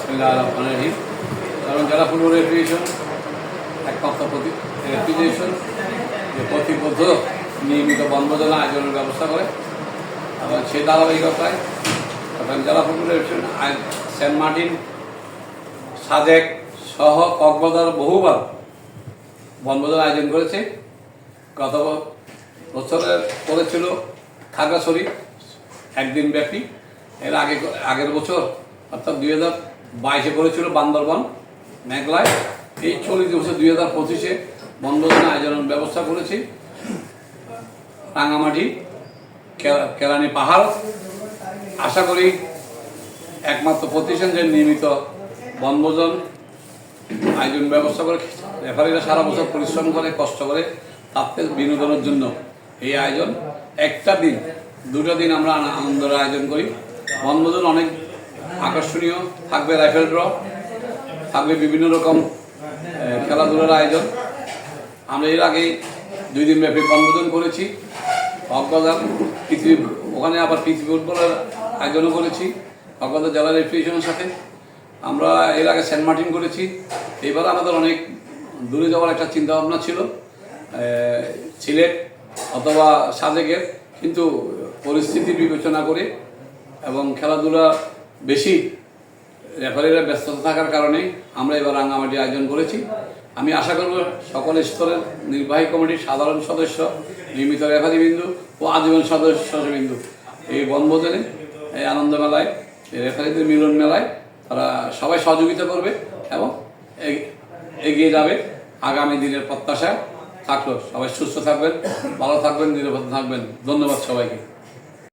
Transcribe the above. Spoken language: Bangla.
বিসমিল্লাহির কারণ যারা ফুটবল রেফ্রিজারেশন একমাত্র রেফ্রিজারেশন যে প্রতিবদ্ধ নিয়মিত বনভোজন আয়োজনের ব্যবস্থা করে এবং সেই ধারাবাহিকতায় এখন যারা football refrigeration Saint Martin Sajek সহ কক্সবাজার বহুবার বনভোজন আয়োজন করেছে। গত বছরে করেছিল খাগড়াছড়ি একদিন ব্যাপী। এর আগের বছর অর্থাৎ 2022-এ করেছিল বান্দরবান মেঘলায়। এই চলিত বছর 2025-এ বনভোজন আয়োজনের ব্যবস্থা করেছি রাঙামাটি কেরানি পাহাড়। আশা করি একমাত্র প্রতিষ্ঠান যে নিয়মিত বনভোজন আয়োজন ব্যবস্থা করে রেফারিরা সারা বছর পরিশ্রম করে কষ্ট করে তাদের বিনোদনের জন্য এই আয়োজন। একটা দিন দুটো দিন আমরা আনন্দের আয়োজন করি। বনভোজন অনেক আকর্ষণীয় থাকবে, রাইফেল ড্র থাকবে, বিভিন্ন রকম খেলাধুলার আয়োজন। আমরা এর আগে 2 দিন ব্যাপী বনভোজন করেছি কক্সবাজার পৃথিবী, ওখানে আবার পৃথিবী ফুটবলের আয়োজনও করেছি কক্সবাজার জেলা রেফ্রিজারেশনের সাথে। আমরা এর আগে সেন্ট মার্টিন করেছি। এবার আমাদের অনেক দূরে যাওয়ার একটা চিন্তাভাবনা ছিল সিলেট অথবা সাজেকের, কিন্তু পরিস্থিতি বিবেচনা করে এবং খেলাধুলা বেশি রেফারিরা ব্যস্ততা থাকার কারণে আমরা এবার রাঙামাটি আয়োজন করেছি। আমি আশা করব সকল স্তরের নির্বাহী কমিটির সাধারণ সদস্য, নিয়মিত রেফারিবৃন্দু ও আজীবন সদস্যবৃন্দু এই বনভোজনে, এই আনন্দ মেলায়, এই রেফারিদের মিলন মেলায় তারা সবাই সহযোগিতা করবে এবং এগিয়ে যাবে আগামী দিনের প্রত্যাশা থাকলো। সবাই সুস্থ থাকবেন, ভালো থাকবেন, নিরাপদ থাকবেন। ধন্যবাদ সবাইকে।